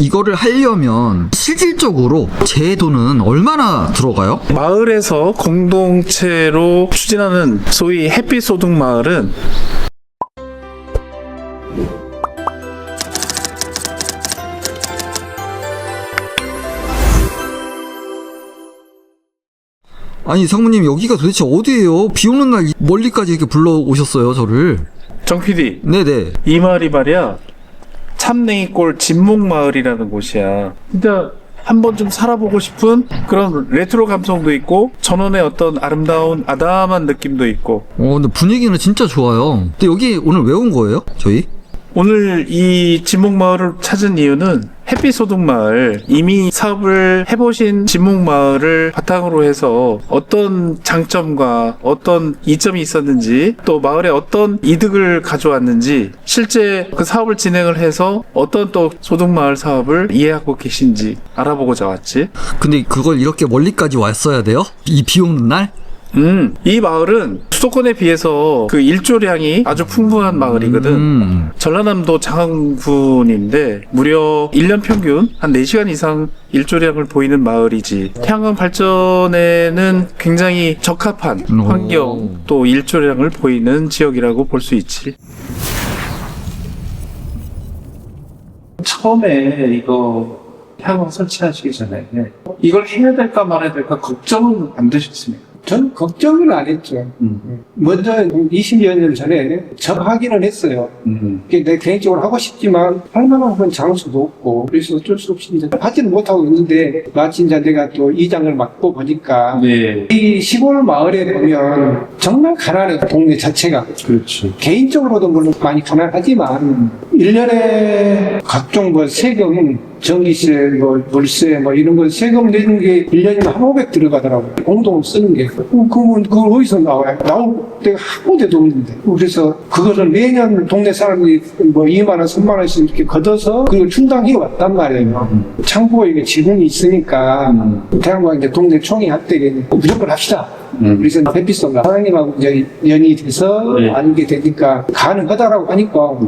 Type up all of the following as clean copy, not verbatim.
이거를 하려면 실질적으로 제 돈은 얼마나 들어가요? 마을에서 공동체로 추진하는 소위 햇빛 소득 마을은 아니 성모님 여기가 도대체 어디예요? 비 오는 날 멀리까지 이렇게 불러오셨어요 저를. 정 PD, 네네. 이 마을이 말이야 참냉이골 진목마을이라는 곳이야. 진짜 한번 좀 살아보고 싶은 그런 레트로 감성도 있고 전원의 어떤 아름다운 아담한 느낌도 있고. 근데 분위기는 진짜 좋아요. 근데 여기 오늘 왜 온 거예요? 저희? 오늘 이 진목마을을 찾은 이유는 햇빛소득마을, 이미 사업을 해보신 진목마을을 바탕으로 해서 어떤 장점과 어떤 이점이 있었는지, 또 마을에 어떤 이득을 가져왔는지, 실제 그 사업을 진행을 해서 어떤 또 소득마을 사업을 이해하고 계신지 알아보고자 왔지. 근데 그걸 이렇게 멀리까지 왔어야 돼요? 이 비 오는 날? 이 마을은 수도권에 비해서 그 일조량이 아주 풍부한 마을이거든. 전라남도 장항군인데 무려 1년 평균 한 4시간 이상 일조량을 보이는 마을이지. 태양광 발전에는 굉장히 적합한 환경 또 일조량을 보이는 지역이라고 볼 수 있지. 처음에 이거 태양광 설치하시기 전에 이걸 해야 될까 말아야 될까 걱정은 안 되셨습니까? 저는 걱정은 안 했죠. 먼저 20여 년 전에 저 하기는 했어요. 그게 내 개인적으로 하고 싶지만 할 만한 그런 장소도 없고 그래서 어쩔 수 없이 이제 하지는 못하고 있는데 마치 이제 내가 또 이장을 맡고 보니까 네. 이 시골 마을에 보면 정말 가난해 동네 자체가. 그렇지. 개인적으로도 물론 많이 가난하지만 1년에 각종 뭐 세금 전기세, 뭐, 물세, 뭐, 이런 거 세금 내는 게 1년이면 한 500 들어가더라고요. 공동 쓰는 게. 그러면 그걸 어디서 나와요? 나올 때가 한 군데도 없는데. 그래서 그거를 매년 동네 사람들이 뭐 2만원, 3만원씩 이렇게 걷어서 그걸 충당해 왔단 말이에요. 창고에 이게 지분이 있으니까 태양광 이제 동네 총회 할 때 무조건 합시다. 그래서 햇빛소라 사장님하고 이제 연이 돼서 알게 되니까 가능하다라고 하니까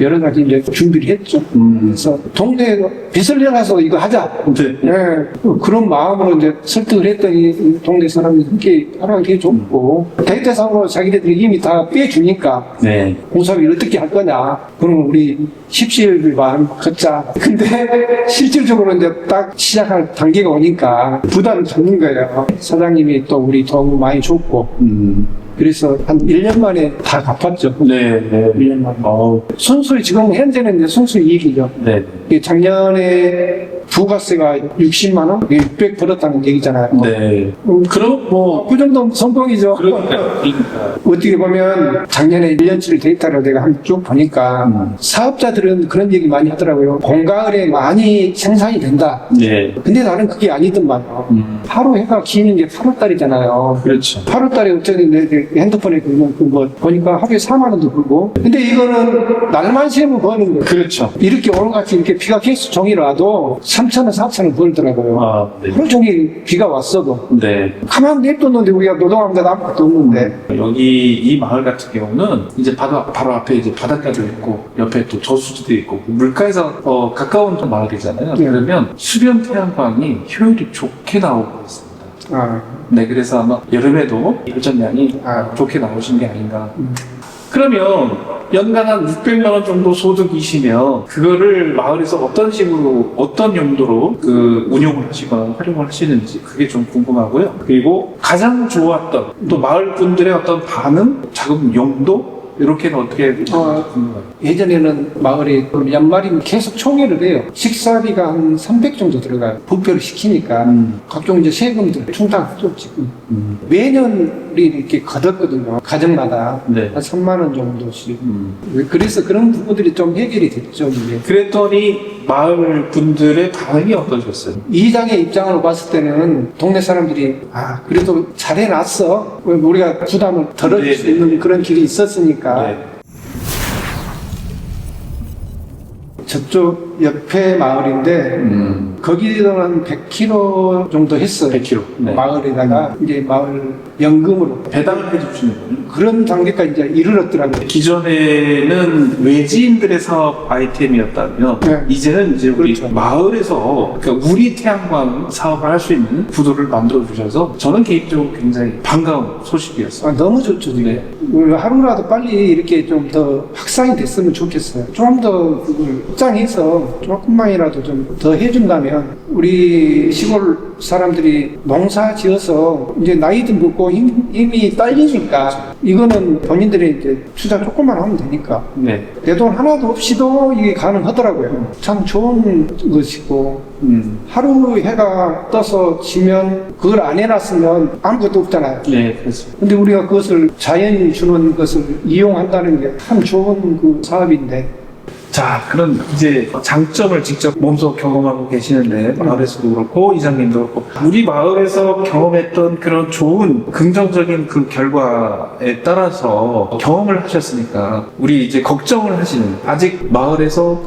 여러 가지 이제 준비를 했죠. 그래서 동네 빚을 내가서 이거 하자. 그런 마음으로 이제 설득을 했더니 동네 사람들이 함께 하라는 게 좋고 대대상으로 자기네들이 이미 다 빼주니까 공사비를 어떻게 할 거냐. 그러면 우리 십시일반 걷자. 근데 실질적으로 이제 딱 시작할 단계가 오니까 부담을 갖는 거예요. 사장님이 또 우리 도움 많이 줬고 그래서 한 1년 만에 다 갚았죠. 1년 만에. 순수히 지금 현재는 이제 순수 이익이죠. 작년에 부가세가 60만 원, 600 벌었다는 얘기잖아요. 그럼 뭐 그 정도면 성공이죠. 어떻게 보면 작년에 1년치 데이터를 내가 한번 쭉 보니까 사업자들은 그런 얘기 많이 하더라고요. 봄가을에 많이 생산이 된다. 근데 나는 그게 아니더만. 하루 해가 기는 게 8월달이잖아요. 그렇죠. 8월달에 어쩌니 내 핸드폰에 보면 뭐 보니까 하루에 4만 원도 벌고. 근데 이거는 날만 새면 버는 거예요. 그렇죠. 이렇게 오늘같이 이렇게 비가 계속 종일 와도 3,000원, 4,000원 벌더라고요. 하루 종일 비가 왔어도. 가만 냅뒀는데 우리가 노동하면서 아무것도 없는데. 여기 이 마을 같은 경우는 이제 바로 앞에 이제 바닷가도 있고 옆에 또 저수지도 있고 물가에서 가까운 마을이잖아요. 그러면 수변 태양광이 효율이 좋게 나오고 있습니다. 그래서 아마 여름에도 발전량이 좋게 나오신 게 아닌가. 그러면 연간 한 600만 원 정도 소득이시면 그거를 마을에서 어떤 식으로 어떤 용도로 그 운용을 하시거나 활용을 하시는지 그게 좀 궁금하고요. 그리고 가장 좋았던 또 마을 분들의 어떤 반응, 자금 용도 이렇게는 어떻게 궁금해요. 예전에는 마을에 연말이면 계속 총회를 해요. 식사비가 한 300 정도 들어가요. 부표를 시키니까 각종 이제 세금들 충당하죠 지금. 매년 우리 이렇게 걷었거든요. 가정마다 한 3만 원 정도씩. 그래서 그런 부분들이 좀 해결이 됐죠. 이게. 그랬더니 마을 분들의 반응이 어떠셨어요? 이장의 입장으로 봤을 때는 동네 사람들이 그래도 잘해놨어. 우리가 부담을 덜어줄 수 있는 그런 길이 있었으니까. 저쪽 옆에 마을인데 거기는 한 100km 정도 했어요. 100km. 네. 마을에다가 이제 마을 연금으로 배당을 해주시는군요. 그런 단계까지 이제 이르렀더라고요. 기존에는 외지인들의 사업 아이템이었다면 네. 이제는 이제 우리 그렇죠. 마을에서 그러니까 우리 태양광 사업을 할 수 있는 구도를 만들어 주셔서 저는 개인적으로 굉장히 반가운 소식이었어요. 너무 좋죠, 지금. 네. 하루라도 빨리 이렇게 좀 더 확산이 됐으면 좋겠어요. 좀 더 그걸 확장해서 조금만이라도 좀 더 해준다면 우리 시골 사람들이 농사 지어서 이제 나이도 먹고 힘이 딸리니까 이거는 본인들이 이제 투자 조금만 하면 되니까 네. 내 돈 하나도 없이도 이게 가능하더라고요. 참 좋은 것이고 하루 해가 떠서 지면 그걸 안 해놨으면 아무것도 없잖아요. 네, 그렇습니다. 근데 우리가 그것을 자연이 주는 것을 이용한다는 게 참 좋은 그 사업인데 자, 그럼 이제 장점을 직접 몸소 경험하고 계시는데 마을에서도 그렇고 이장님도 그렇고 우리 마을에서 경험했던 그런 좋은 긍정적인 그 결과에 따라서 경험을 하셨으니까 우리 이제 걱정을 하시는 아직 마을에서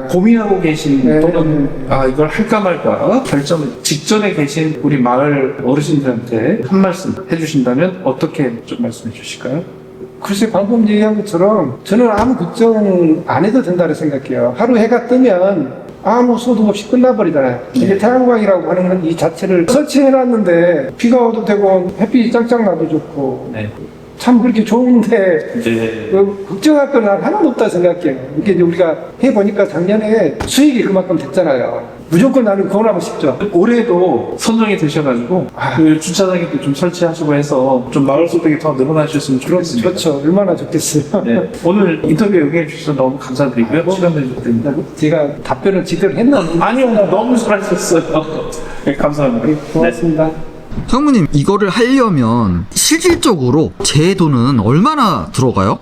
고민하고 계신 네. 또는 이걸 할까 말까 결정 직전에 계신 우리 마을 어르신들한테 한 말씀 해주신다면 어떻게 좀 말씀해 주실까요? 글쎄 방금 얘기한 것처럼 저는 아무 걱정 안 해도 된다고 생각해요. 하루 해가 뜨면 아무 소득 없이 끝나버리잖아요. 이게 태양광이라고 하는 건 이 자체를 설치해놨는데 비가 와도 되고 햇빛이 짱짱 나도 좋고 네. 참 그렇게 좋은데 네. 걱정할 건 하나도 없다 생각해요. 이게 이제 우리가 해보니까 작년에 수익이 그만큼 됐잖아요. 무조건 나는 권하고 싶죠. 올해도 선정이 되셔가지고 그 주차장에도 좀 설치하시고 해서 좀 마을 소득이 더 늘어나셨으면 좋겠습니다. 그렇죠. 얼마나 좋겠어요. 네. 오늘 인터뷰 응해 주셔서 너무 감사드리고요. 시간 내주셔서 제가 답변을 제대로 했나? 아니요, 너무 잘하셨어요. 네, 감사합니다. 네, 고맙습니다. 상무님, 이거를 하려면 실질적으로 제 돈은 얼마나 들어가요?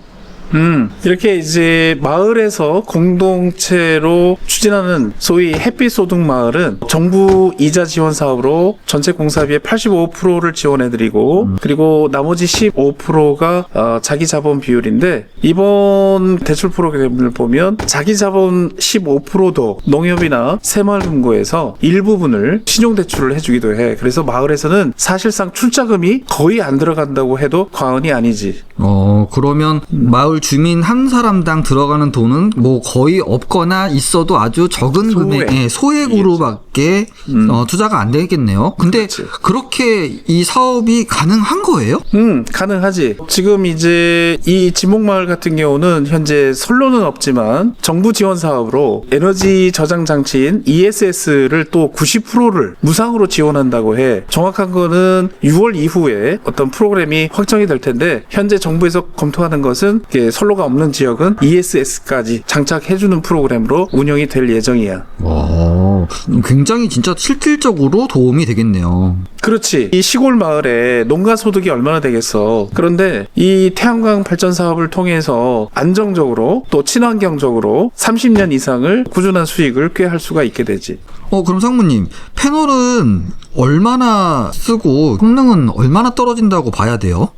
이렇게 이제 마을에서 공동체로 추진하는 소위 햇빛 소득 마을은 정부 이자 지원 사업으로 전체 공사비의 85%를 지원해드리고 그리고 나머지 15%가 자기 자본 비율인데 이번 대출 프로그램을 보면 자기 자본 15%도 농협이나 새마을금고에서 일부분을 신용 대출을 해주기도 해. 그래서 마을에서는 사실상 출자금이 거의 안 들어간다고 해도 과언이 아니지. 그러면 마을 주민 한 사람당 들어가는 돈은 뭐 거의 없거나 있어도 아주 적은 금액, 소액으로밖에 투자가 안 되겠네요. 근데 그렇지. 그렇게 이 사업이 가능한 거예요? 가능하지. 지금 이제 이 진목마을 같은 경우는 현재 선로는 없지만 정부 지원 사업으로 에너지 저장 장치인 ESS를 또 90%를 무상으로 지원한다고 해. 정확한 거는 6월 이후에 어떤 프로그램이 확정이 될 텐데 현재 정부에서 검토하는 것은 선로가 없는 지역은 ESS까지 장착해주는 프로그램으로 운영이 될 예정이야. 굉장히 진짜 실질적으로 도움이 되겠네요. 그렇지. 이 시골 마을에 농가 소득이 얼마나 되겠어. 그런데 이 태양광 발전 사업을 통해서 안정적으로 또 친환경적으로 30년 이상을 꾸준한 수익을 꾀할 수가 있게 되지. 그럼 상무님, 패널은 얼마나 쓰고 성능은 얼마나 떨어진다고 봐야 돼요?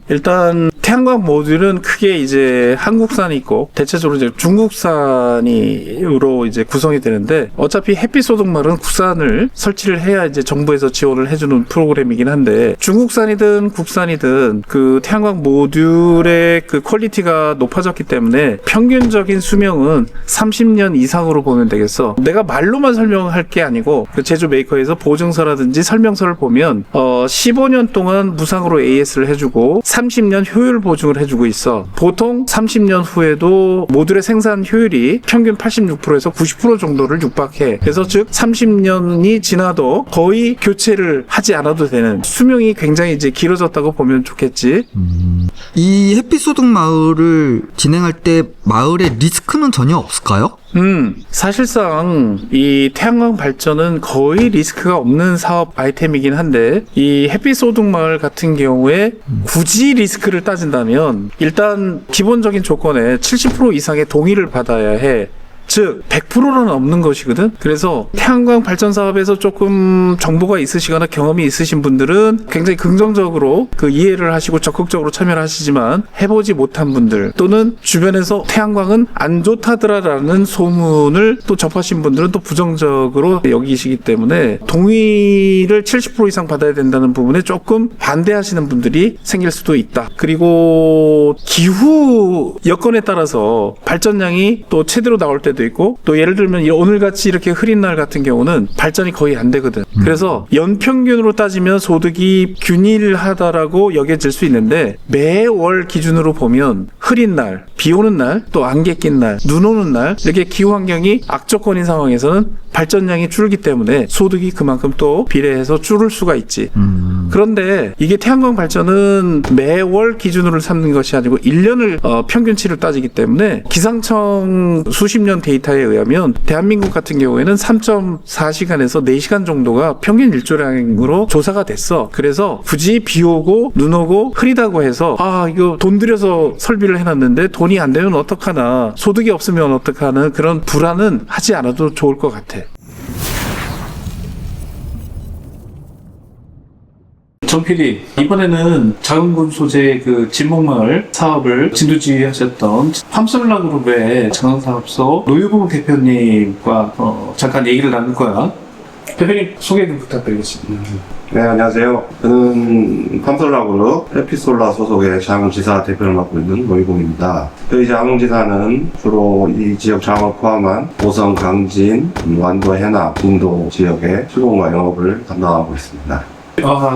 일단 태양광 모듈은 크게 이제 한국산이 있고 대체적으로 이제 중국산으로 이제 구성이 되는데 어차피 햇빛 소득마을은 국산을 설치를 해야 이제 정부에서 지원을 해주는 프로그램이긴 한데 중국산이든 국산이든 그 태양광 모듈의 그 퀄리티가 높아졌기 때문에 평균적인 수명은 30년 이상으로 보면 되겠어. 내가 말로만 설명할 게 아니고 그 제조 메이커에서 보증서라든지 설명서를 보면 15년 동안 무상으로 AS를 해주고 30년 효율 보증을 해주고 있어. 보통 30년 후에도 모듈의 생산 효율이 평균 86%에서 90% 정도를 육박해. 그래서 즉 30년이 지나도 거의 교체를 하지 않아도 되는 수명이 굉장히 이제 길어졌다고 보면 좋겠지. 이 햇빛 소득 마을을 진행할 때 마을에 리스크는 전혀 없을까요? 사실상 이 태양광 발전은 거의 리스크가 없는 사업 아이템이긴 한데 이 햇빛 소득 마을 같은 경우에 굳이 리스크를 따진다면 일단 기본적인 조건에 70% 이상의 동의를 받아야 해. 즉 100%는 없는 것이거든. 그래서 태양광 발전 사업에서 조금 정보가 있으시거나 경험이 있으신 분들은 굉장히 긍정적으로 그 이해를 하시고 적극적으로 참여를 하시지만 해보지 못한 분들 또는 주변에서 태양광은 안 좋다더라라는 소문을 또 접하신 분들은 또 부정적으로 여기시기 때문에 동의를 70% 이상 받아야 된다는 부분에 조금 반대하시는 분들이 생길 수도 있다. 그리고 기후 여건에 따라서 발전량이 또 최대로 나올 때도 있고 또 예를 들면 오늘같이 이렇게 흐린 날 같은 경우는 발전이 거의 안 되거든. 그래서 연평균으로 따지면 소득이 균일하다라고 여겨질 수 있는데 매월 기준으로 보면 흐린 날, 비 오는 날, 또 안개 낀 날, 눈 오는 날 이렇게 기후 환경이 악조건인 상황에서는 발전량이 줄기 때문에 소득이 그만큼 또 비례해서 줄을 수가 있지. 그런데 이게 태양광 발전은 매월 기준으로 삼는 것이 아니고 1년을 평균치를 따지기 때문에 기상청 수십 년 데이터에 의하면 대한민국 같은 경우에는 3.4시간에서 4시간 정도가 평균 일조량으로 조사가 됐어. 그래서 굳이 비 오고 눈 오고 흐리다고 해서 이거 돈 들여서 설비를 해놨는데 돈이 안 되면 어떡하나, 소득이 없으면 어떡하나, 그런 불안은 하지 않아도 좋을 것 같아. 정 PD, 이번에는 자금군 소재 그 진목마을 사업을 진두지휘하셨던 함솔라그룹의 장흥사업소 노유봉 대표님과 잠깐 얘기를 나눌 거야. 대표님 소개 좀 부탁드리겠습니다. 네, 안녕하세요. 저는 팜솔라그룹 해피솔라 소속의 장흥지사 대표를 맡고 있는 노유봉입니다. 저희 장흥지사는 주로 이 지역 장흥을 포함한 오성, 강진, 완도, 해남, 인도 지역의 수공과 영업을 담당하고 있습니다.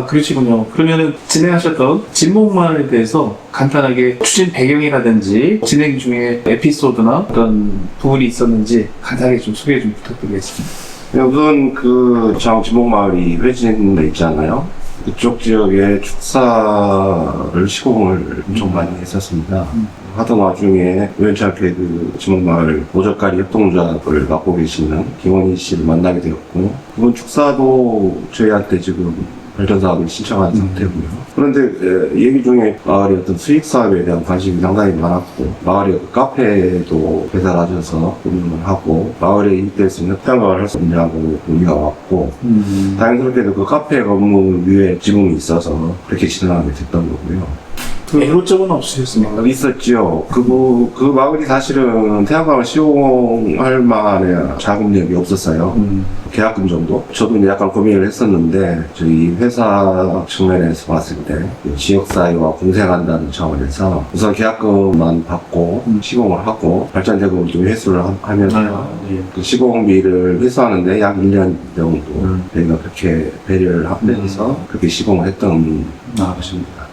그러시군요. 그러면은 진행하셨던 진목마을에 대해서 간단하게 추진 배경이라든지 진행 중에 에피소드나 어떤 부분이 있었는지 간단하게 좀 소개 좀 부탁드리겠습니다. 네, 우선 그 장흥 진목마을이 회진에 있잖아요. 그쪽 지역에 축사를 시공을 엄청 많이 했었습니다. 하던 와중에 우연찮게 그 진목마을 모젓가리 협동조합을 맡고 계시는 김원희 씨를 만나게 되었고, 그분 축사도 저희한테 지금 발전사업을 신청한 상태고요. 그런데 얘기 중에 마을의 어떤 수익 사업에 대한 관심이 상당히 많았고, 마을의 그 카페도 개설하셔서 운영을 하고 마을에 이익될 수 있는 태양광을 할 수 있냐고 문의가 왔고, 다행스럽게도 그 카페 업무 위에 지붕이 있어서 그렇게 진행하게 됐던 거고요. 애로점은 없으셨습니까? 있었죠. 그 마을이 사실은 태양광을 시공할 만한 자금력이 없었어요. 계약금 정도? 저도 이제 약간 고민을 했었는데, 저희 회사 측면에서 봤을 때, 지역사회와 공생한다는 차원에서 우선 계약금만 받고, 시공을 하고, 발전대금을 좀 회수를 하면서, 그 시공비를 회수하는데 약 1년 정도, 저희가 그렇게 배려를 하면서, 그렇게 시공을 했던 것입니다.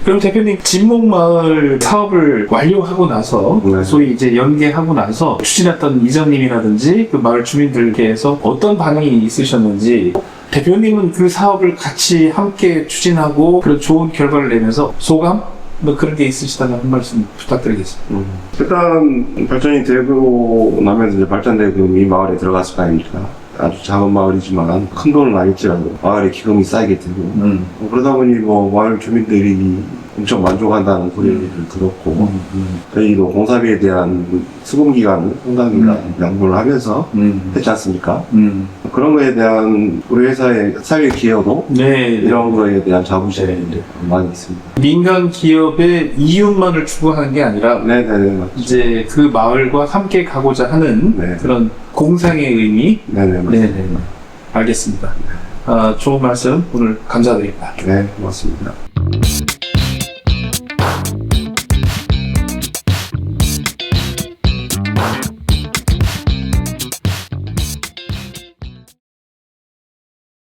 그럼 대표님, 진목마을 사업을 완료하고 나서 소위 이제 연계하고 나서 추진했던 이장님이라든지 그 마을 주민들께서 어떤 반응이 있으셨는지, 대표님은 그 사업을 같이 함께 추진하고 그런 좋은 결과를 내면서 소감? 뭐 그런 게 있으시다면 한 말씀 부탁드리겠습니다. 일단 발전이 되고 나면서 이제 발전대금이 마을에 들어갔을 거 아닙니까? 아주 작은 마을이지만 큰 돈은 아닐지라도 마을에 기금이 쌓이게 되고, 그러다 보니 마을 주민들이 엄청 만족한다는 소리를 들었고, 저희도 공사비에 대한 수금기간을 상당히 양보를 하면서 했지 않습니까? 그런 거에 대한 우리 회사의 사회 기여도 이런 거에 대한 자부심이 많이 있습니다. 민간 기업의 이윤만을 추구하는 게 아니라 맞습니다. 이제 그 마을과 함께 가고자 하는 그런 공상의 의미. 맞습니다. 알겠습니다. 좋은 말씀 오늘 감사드립니다. 네, 고맙습니다.